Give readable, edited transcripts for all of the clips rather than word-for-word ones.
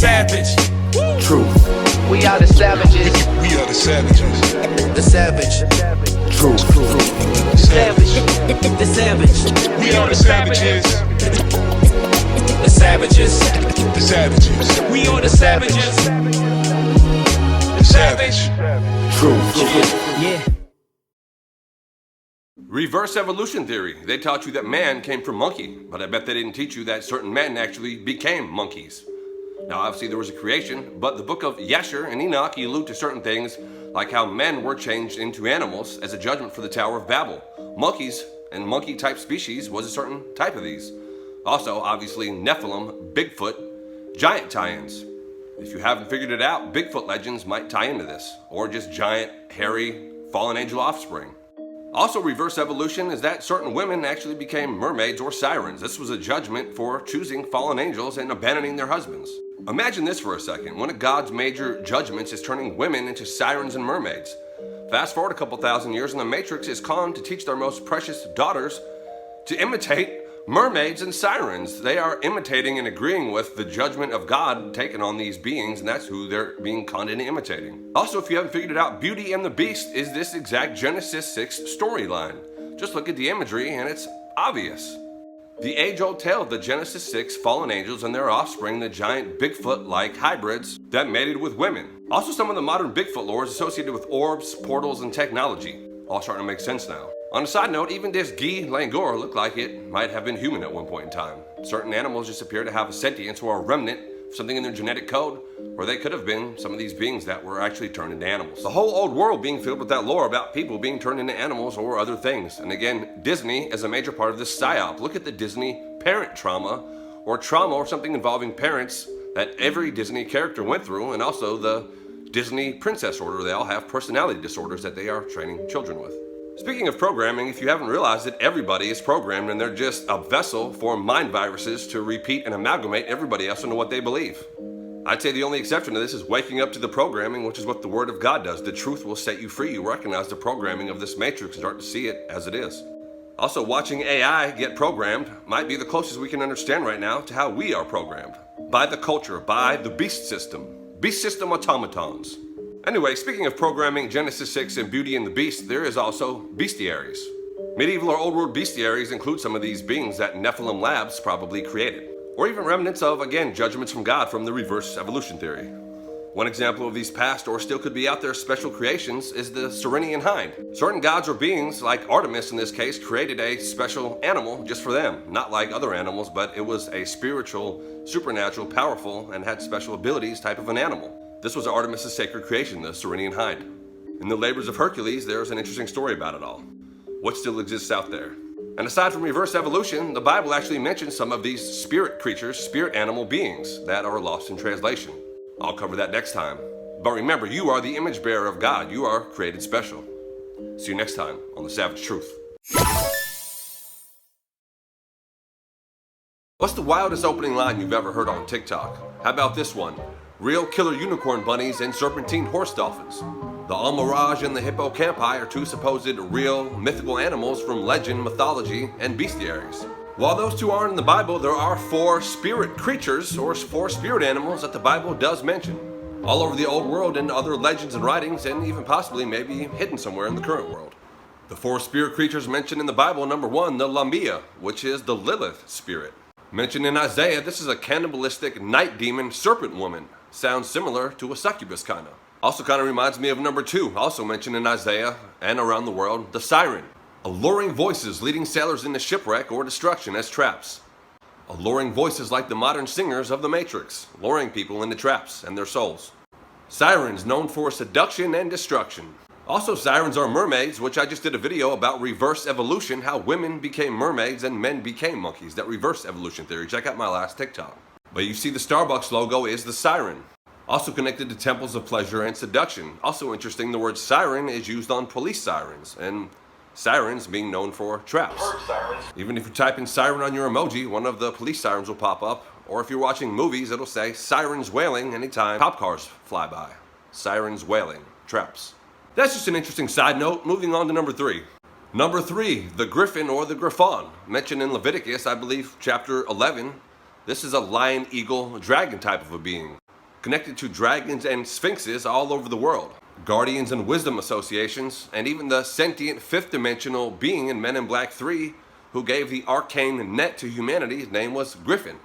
savage. Truth. We are the savages. We are the savages. The savage. Truth. The savage. The savage. We are the savages. The savages. The savages. We are the savages. The savage. Truth. Yeah. Reverse evolution theory. They taught you that man came from monkey, but I bet they didn't teach you that certain men actually became monkeys. Now, obviously there was a creation, but the book of Yasher and Enoch allude to certain things like how men were changed into animals as a judgment for the Tower of Babel. Monkeys and monkey-type species was a certain type of these. Also, obviously, Nephilim, Bigfoot, giant tie-ins. If you haven't figured it out, Bigfoot legends might tie into this, or just giant, hairy, fallen angel offspring. Also, reverse evolution is that certain women actually became mermaids or sirens. This was a judgment for choosing fallen angels and abandoning their husbands. Imagine this for a second. One of God's major judgments is turning women into sirens and mermaids. Fast forward a couple thousand years and the Matrix is conned to teach their most precious daughters to imitate mermaids and sirens. They are imitating and agreeing with the judgment of God taken on these beings, and that's who they're being conned into imitating. Also, if you haven't figured it out, Beauty and the Beast is this exact Genesis 6 storyline. Just look at the imagery and it's obvious. The age-old tale of the Genesis 6 fallen angels and their offspring, the giant Bigfoot-like hybrids that mated with women. Also, some of the modern Bigfoot lore is associated with orbs, portals, and technology. All starting to make sense now. On a side note, even this Guy Langor looked like it might have been human at one point in time. Certain animals just appear to have a sentience or a remnant of something in their genetic code, or they could have been some of these beings that were actually turned into animals. The whole old world being filled with that lore about people being turned into animals or other things. And again, Disney is a major part of this psyop. Look at the Disney parent trauma or something involving parents that every Disney character went through, and also the Disney princess order. They all have personality disorders that they are training children with. Speaking of programming, if you haven't realized it, everybody is programmed and they're just a vessel for mind viruses to repeat and amalgamate everybody else into what they believe. I'd say the only exception to this is waking up to the programming, which is what the Word of God does. The truth will set you free. You recognize the programming of this matrix and start to see it as it is. Also, watching AI get programmed might be the closest we can understand right now to how we are programmed. By the culture, by the beast system automatons. Anyway, speaking of programming Genesis 6 and Beauty and the Beast, there is also bestiaries. Medieval or old world bestiaries include some of these beings that Nephilim Labs probably created, or even remnants of, again, judgments from God from the reverse evolution theory. One example of these past or still could be out there special creations is the Serenian hind. Certain gods or beings, like Artemis in this case, created a special animal just for them. Not like other animals, but it was a spiritual, supernatural, powerful, and had special abilities type of an animal. This was Artemis' sacred creation, the Serenian hind. In the labors of Hercules, there's an interesting story about it all. What still exists out there? And aside from reverse evolution, the Bible actually mentions some of these spirit creatures, spirit animal beings that are lost in translation. I'll cover that next time. But remember, you are the image bearer of God. You are created special. See you next time on The Savage Truth. What's the wildest opening line you've ever heard on TikTok? How about this one? Real killer unicorn bunnies and serpentine horse dolphins. The Almirage and the Hippocampi are two supposed real mythical animals from legend, mythology, and bestiaries. While those two aren't in the Bible, there are 4 spirit creatures or 4 spirit animals that the Bible does mention. All over the old world and other legends and writings, and even possibly maybe hidden somewhere in the current world. The 4 spirit creatures mentioned in the Bible, number 1, the Lamia, which is the Lilith spirit. Mentioned in Isaiah, this is a cannibalistic night demon serpent woman. Sounds similar to a succubus kinda. Also kinda reminds me of number 2, also mentioned in Isaiah and around the world, the siren. Alluring voices leading sailors into shipwreck or destruction as traps. Alluring voices like the modern singers of the Matrix, luring people into traps and their souls. Sirens known for seduction and destruction. Also, sirens are mermaids, which I just did a video about reverse evolution, how women became mermaids and men became monkeys. That reverse evolution theory. Check out my last TikTok. But you see the Starbucks logo is the siren. Also connected to temples of pleasure and seduction. Also interesting, the word siren is used on police sirens, and sirens being known for traps. Even if you type in siren on your emoji, one of the police sirens will pop up. Or if you're watching movies, it'll say sirens wailing anytime cop cars fly by. Sirens wailing, traps. That's just an interesting side note. Moving on to number 3. Number 3, the griffin or the griffon. Mentioned in Leviticus, I believe, chapter 11. This is a lion, eagle, dragon type of a being. connected to dragons and sphinxes all over the world, guardians and wisdom associations, and even the sentient fifth dimensional being in Men in Black 3 who gave the arcane net to humanity. His name was Griffin.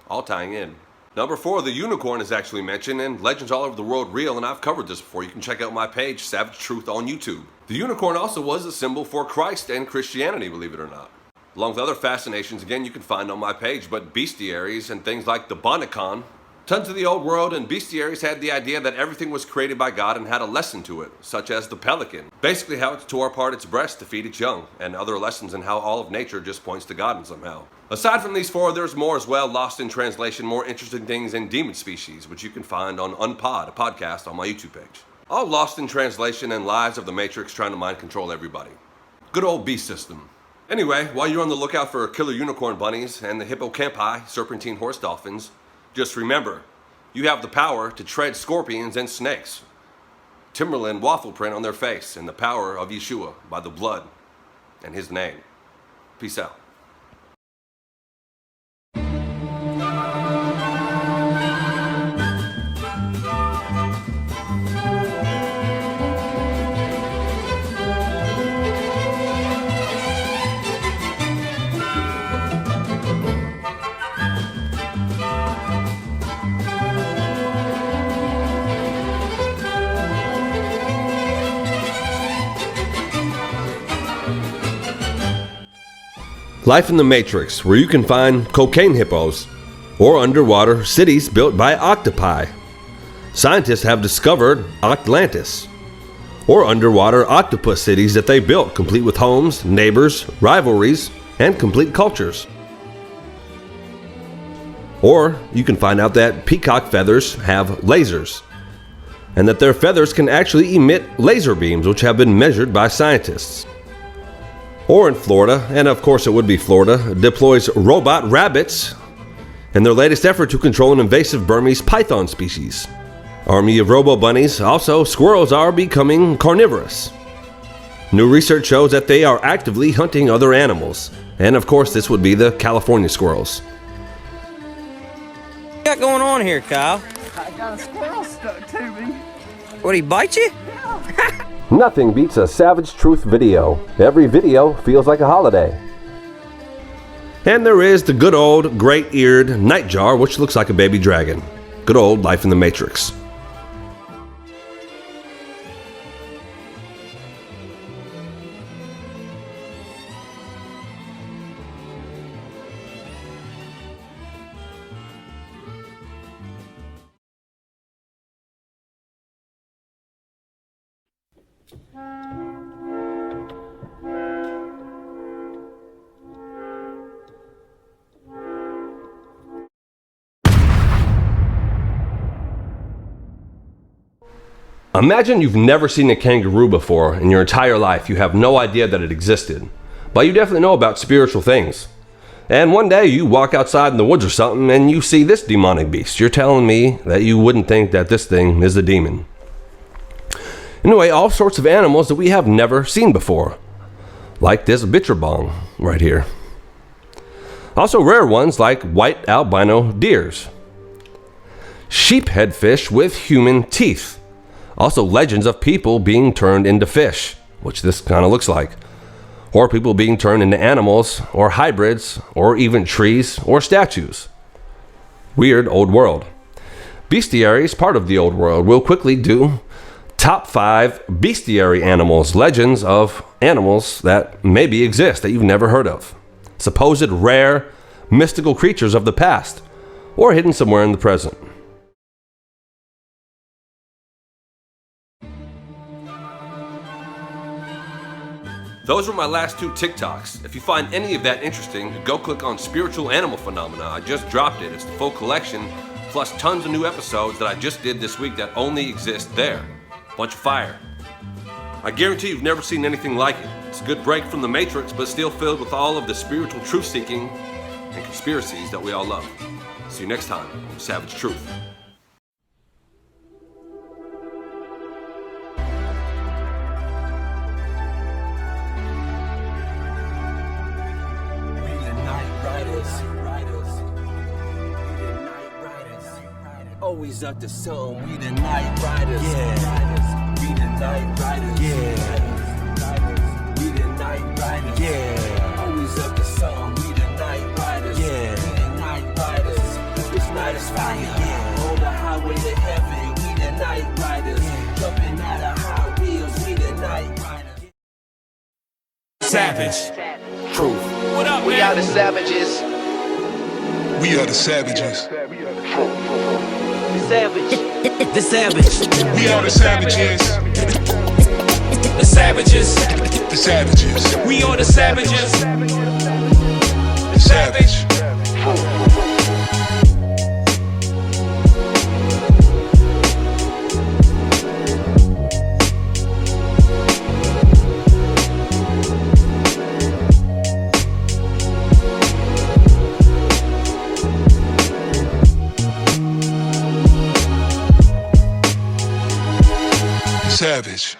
All tying in. Number 4, the unicorn is actually mentioned, and legends all over the world real, and I've covered this before. You can check out my page, Savage Truth, on YouTube. The unicorn also was a symbol for Christ and Christianity, believe it or not. Along with other fascinations, again, you can find on my page, but bestiaries and things like the Bonnicon. Tons of the old world and bestiaries had the idea that everything was created by God and had a lesson to it, such as the pelican. Basically how it tore apart its breast to feed its young, and other lessons in how all of nature just points to God in somehow. Aside from these 4, there's more as well, lost in translation, more interesting things in demon species, which you can find on Unpod, a podcast on my YouTube page. All lost in translation and lies of the Matrix trying to mind control everybody. Good old beast system. Anyway, while you're on the lookout for killer unicorn bunnies and the hippocampi, serpentine horse dolphins, just remember, you have the power to tread scorpions and snakes. Timberland waffle print on their face, and the power of Yeshua by the blood and his name. Peace out. Life in the Matrix, where you can find cocaine hippos, or underwater cities built by octopi. Scientists have discovered Atlantis, or underwater octopus cities that they built, complete with homes, neighbors, rivalries, and complete cultures. Or you can find out that peacock feathers have lasers, and that their feathers can actually emit laser beams, which have been measured by scientists. Or in Florida, and of course it would be Florida, deploys robot rabbits in their latest effort to control an invasive Burmese python species. Army of robo-bunnies. Also, squirrels are becoming carnivorous. New research shows that they are actively hunting other animals. And of course this would be the California squirrels. What you got going on here, Kyle? I got a squirrel stuck to me. What, he bite you? Nothing beats a Savage Truth video. Every video feels like a holiday. And there is the good old great-eared nightjar, which looks like a baby dragon. Good old Life in the Matrix. Imagine you've never seen a kangaroo before in your entire life. You have no idea that it existed. But you definitely know about spiritual things. And one day you walk outside in the woods or something and you see this demonic beast. You're telling me that you wouldn't think that this thing is a demon. Anyway, all sorts of animals that we have never seen before. Like this bitterbong right here. Also rare ones like white albino deers. Sheephead fish with human teeth. Also legends of people being turned into fish, which this kind of looks like. Or people being turned into animals, or hybrids, or even trees, or statues. Weird old world. Bestiaries, part of the old world. We'll quickly do top 5 bestiary animals, legends of animals that maybe exist that you've never heard of. Supposed rare, mystical creatures of the past, or hidden somewhere in the present. Those were my last 2 TikToks. If you find any of that interesting, go click on Spiritual Animal Phenomena. I just dropped it. It's the full collection, plus tons of new episodes that I just did this week that only exist there. Bunch of fire. I guarantee you've never seen anything like it. It's a good break from the Matrix, but still filled with all of the spiritual truth-seeking and conspiracies that we all love. See you next time on Savage Truth. Always up to something, we the night riders. Yeah. We the night riders. Yeah. We the night riders. Yeah. Always up to something, we the night riders. Yeah. We the night riders. This night is fire. Yeah. On the highway to heaven, we the night riders. Yeah. Jumping out of high wheels, we the night riders. Savage. Truth. What up, We man? are the savages. We are the savages. The savage. The savage. We are the savages. The savages. The savages. We are the savages. The savage. Savage.